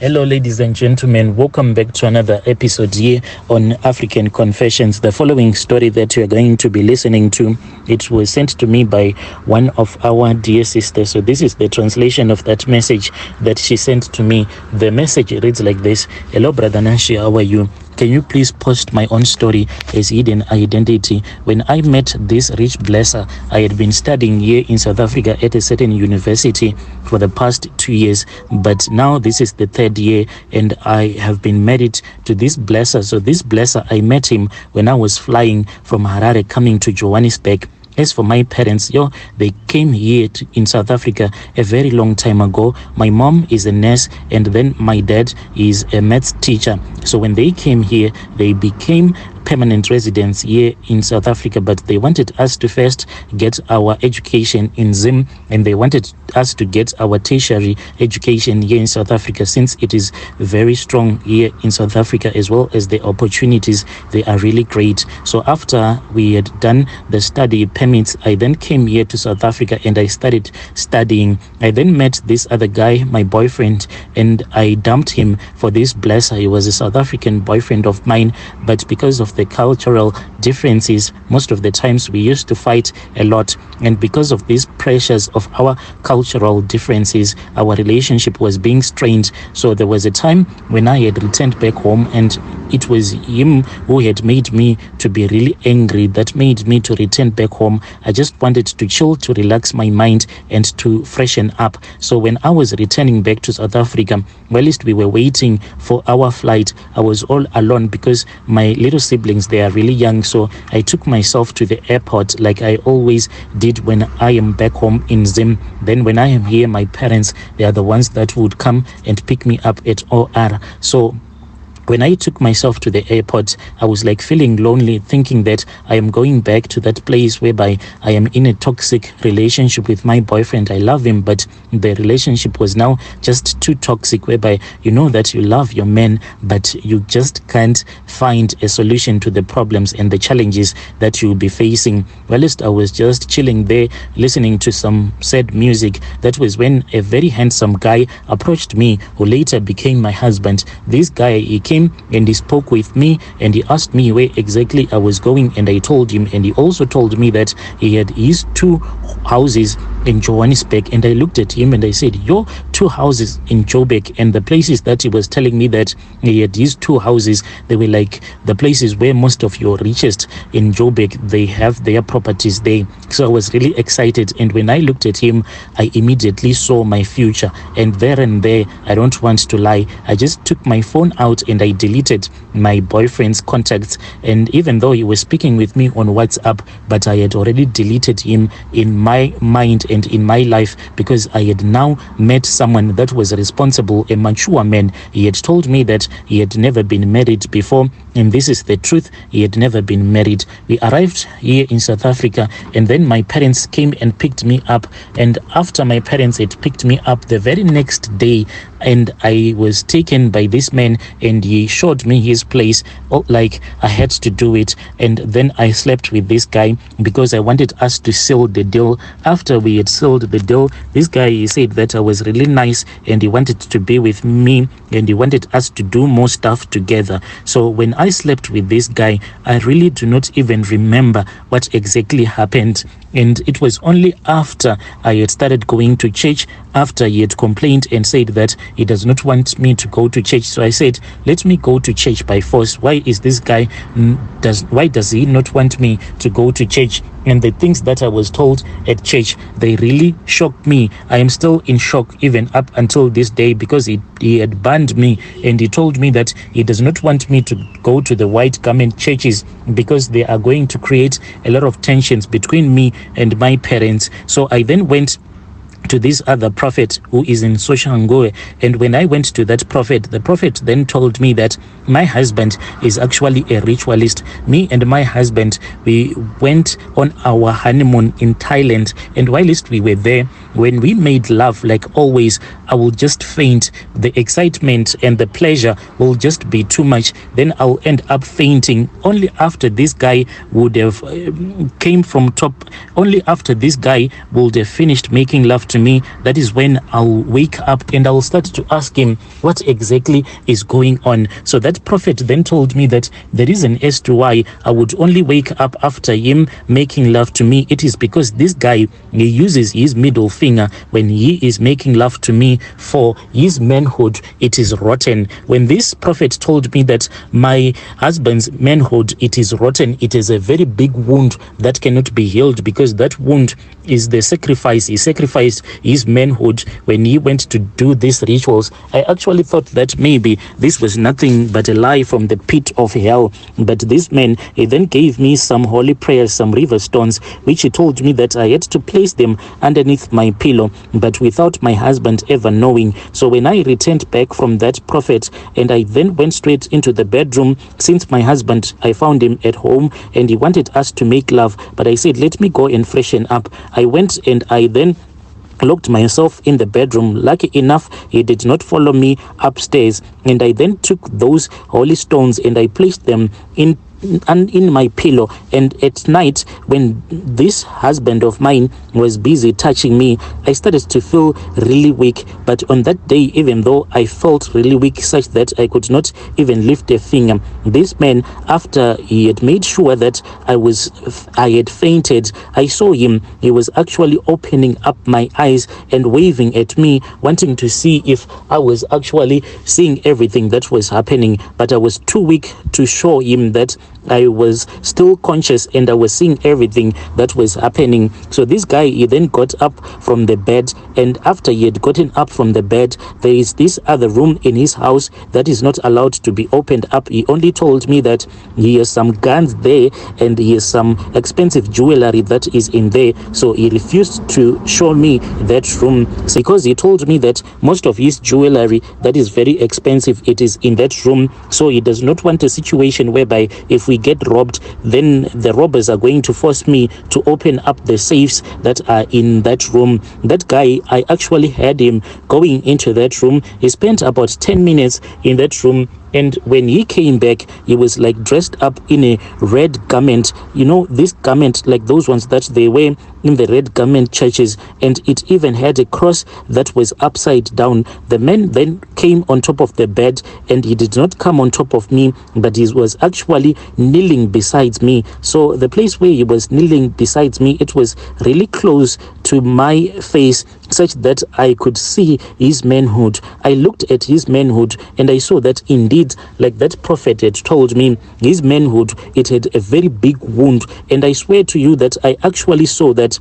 Hello, ladies and gentlemen. Welcome back to another episode here on African Confessions. The following story that you are going to be listening to, it was sent to me by one of our dear sisters. So this is the translation of that message that she sent to me. The message reads like this. Hello, Brother Nashi, how are you? Can you please post my own story as hidden identity? When I met this rich blesser, I had been studying here in South Africa at a certain university for the past 2 years, but now this is the third year and I have been married to this blesser. So this blesser, I met him when I was flying from Harare coming to Johannesburg. As for my parents, they came here in South Africa a very long time ago. My mom is a nurse and then my dad is a maths teacher. So when they came here, they became permanent residents here in South Africa, but they wanted us to first get our education in Zim, and they wanted us to get our tertiary education here in South Africa, since it is very strong here in South Africa, as well as the opportunities, they are really great. So after we had done the study permits, I then came here to South Africa and I started studying. I then met this other guy, my boyfriend, and I dumped him for this blesser. He was a South African boyfriend of mine, but because of the cultural differences, most of the times we used to fight a lot, and because of these pressures of our cultural differences, our relationship was being strained. So there was a time when I had returned back home and it was him who had made me to be really angry, that made me to return back home. I just wanted to chill, to relax my mind and to freshen up. So when I was returning back to South Africa, while we were waiting for our flight, I was all alone because my little siblings, they are really young. So I took myself to the airport like I always did when I am back home in Zim. Then when I am here, my parents, they are the ones that would come and pick me up at OR. So when I took myself to the airport, I was like feeling lonely, thinking that I am going back to that place whereby I am in a toxic relationship with my boyfriend. I love him, but the relationship was now just too toxic, whereby you know that you love your man, but you just can't find a solution to the problems and the challenges that you'll be facing. Well, I was just chilling there, listening to some sad music. That was when a very handsome guy approached me, who later became my husband. This guy, he came and he spoke with me and he asked me where exactly I was going, and I told him, and he also told me that he had his 2 houses in Johannesburg. And I looked at him and I said, your 2 houses in Joburg, and the places that he was telling me that he had his 2 houses, they were like the places where most of your richest in Joburg, they have their properties there. So I was really excited, and when I looked at him, I immediately saw my future. And there, I don't want to lie, I just took my phone out and I deleted my boyfriend's contacts. And even though he was speaking with me on WhatsApp, but I had already deleted him in my mind and in my life, because I had now met someone that was responsible, a mature man. He had told me that he had never been married before, and this is the truth, he had never been married. We arrived here in South Africa, and then my parents came and picked me up. And after my parents had picked me up, the very next day, and I was taken by this man and he showed me his place, like I had to do it. And then I slept with this guy because I wanted us to seal the deal. After we had sealed the deal, this guy, he said that I was really nice and he wanted to be with me and he wanted us to do more stuff together. So when I slept with this guy, I really do not even remember what exactly happened. And it was only after I had started going to church, after he had complained and said that he does not want me to go to church. So I said, let me go to church by force. Why is this guy, why does he not want me to go to church? And the things that I was told at church, they really shocked me. I am still in shock even up until this day, because he had banned me and he told me that he does not want me to go to the white garment churches because they are going to create a lot of tensions between me and my parents. So I then went to this other prophet who is in Soshangoe. And when I went to that prophet, the prophet then told me that my husband is actually a ritualist. Me and my husband, we went on our honeymoon in Thailand, and whilst we were there, when we made love, like always, I will just faint. The excitement and the pleasure will just be too much. Then I'll end up fainting. Only after this guy would have came from top, only after this guy would have finished making love to me, that is when I'll wake up and I'll start to ask him what exactly is going on. So that prophet then told me that the reason as to why I would only wake up after him making love to me, it is because this guy, he uses his middle finger when he is making love to me, for his manhood it is rotten. When this prophet told me that my husband's manhood it is rotten, it is a very big wound that cannot be healed, because that wound is the sacrifice. He sacrificed his manhood when he went to do these rituals. I actually thought that maybe this was nothing but a lie from the pit of hell. But this man, he then gave me some holy prayers, some river stones, which he told me that I had to place them underneath my pillow, but without my husband ever knowing. So when I returned back from that prophet, and I then went straight into the bedroom, since my husband, I found him at home and he wanted us to make love, but I said, let me go and freshen up. I went and I then locked myself in the bedroom. Lucky enough, he did not follow me upstairs, and I then took those holy stones and I placed them in my pillow. And at night, when this husband of mine was busy touching me, I started to feel really weak. But on that day, even though I felt really weak such that I could not even lift a finger, this man, after he had made sure that I had fainted, I saw him. He was actually opening up my eyes and waving at me, wanting to see if I was actually seeing everything that was happening. But I was too weak to show him that I was still conscious and I was seeing everything that was happening. So this guy, he then got up from the bed, and after he had gotten up from the bed, there is this other room in his house that is not allowed to be opened up. He only told me that he has some guns there and he has some expensive jewelry that is in there. So he refused to show me that room because he told me that most of his jewelry that is very expensive, it is in that room. So he does not want a situation whereby if we get robbed, then the robbers are going to force me to open up the safes that are in that room. That guy, I actually had him going into that room. He spent about 10 minutes in that room, and when he came back, he was like dressed up in a red garment, this garment like those ones that they wear in the red garment churches, and it even had a cross that was upside down. The man then came on top of the bed, and he did not come on top of me, but he was actually kneeling beside me. So the place where he was kneeling beside me, it was really close to my face, such that I could see his manhood. I looked at his manhood and I saw that indeed, like that prophet had told me, his manhood, it had a very big wound. And I swear to you that I actually saw that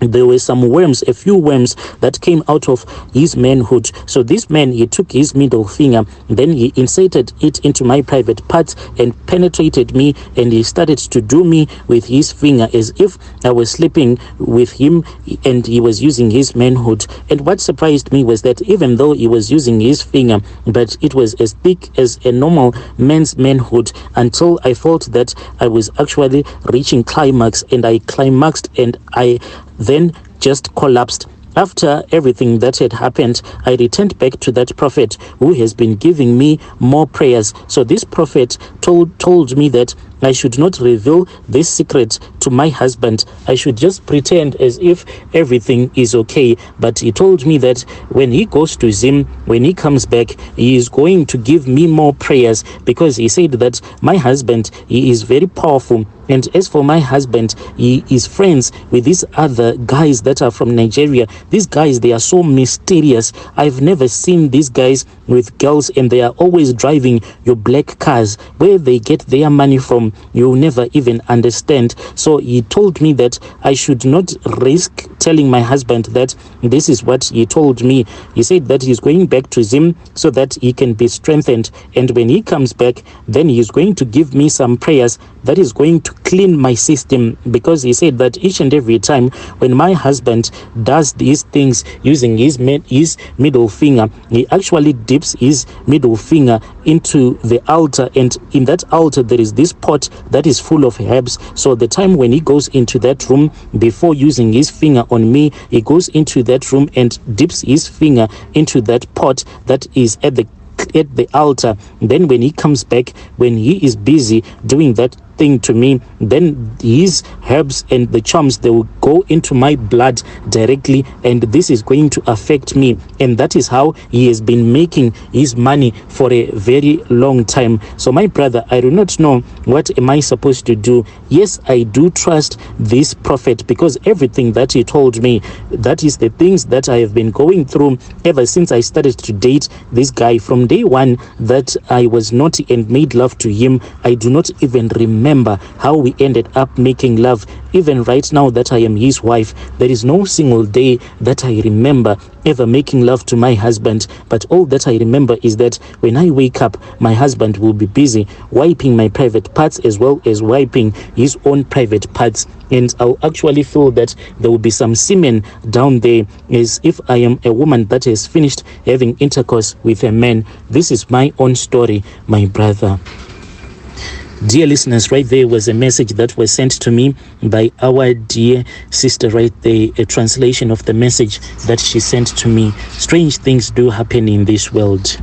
there were some worms, a few worms that came out of his manhood. So this man, he took his middle finger, then he inserted it into my private parts and penetrated me, and he started to do me with his finger as if I was sleeping with him and he was using his manhood. And what surprised me was that even though he was using his finger, but it was as thick as a normal man's manhood, until I felt that I was actually reaching climax, and I climaxed and I then just collapsed. After everything that had happened, I returned back to that prophet who has been giving me more prayers. So this prophet told me that I should not reveal this secret to my husband. I should just pretend as if everything is okay. But he told me that when he goes to Zim, when he comes back, he is going to give me more prayers, because he said that my husband, he is very powerful. And as for my husband, he is friends with these other guys that are from Nigeria. These guys, they are so mysterious. I've never seen these guys with girls, and they are always driving your black cars. Where they get their money from, you'll never even understand. So he told me that I should not risk telling my husband that this is what he told me. He said that he's going back to Zim so that he can be strengthened. And when he comes back, then he's going to give me some prayers that is going to clean my system, because he said that each and every time when my husband does these things using his middle finger, he actually dips his middle finger into the altar, and in that altar there is this pot that is full of herbs. So the time when he goes into that room, before using his finger on me, he goes into that room and dips his finger into that pot that is at the altar. Then when he comes back, when he is busy doing that thing to me, then his herbs and the charms, they will go into my blood directly, and this is going to affect me. And that is how he has been making his money for a very long time. So my brother, I do not know what am I supposed to do. Yes, I do trust this prophet, because everything that he told me, that is the things that I have been going through ever since I started to date this guy. From day one that I was naughty and made love to him, I do not even remember how we ended up making love. Even right now that I am his wife, there is no single day that I remember ever making love to my husband. But all that I remember is that when I wake up, my husband will be busy wiping my private parts as well as wiping his own private parts. And I'll actually feel that there will be some semen down there, as if I am a woman that has finished having intercourse with a man. This is my own story, my brother. Dear listeners, right there was a message that was sent to me by our dear sister right there, a translation of the message that she sent to me. Strange things do happen in this world.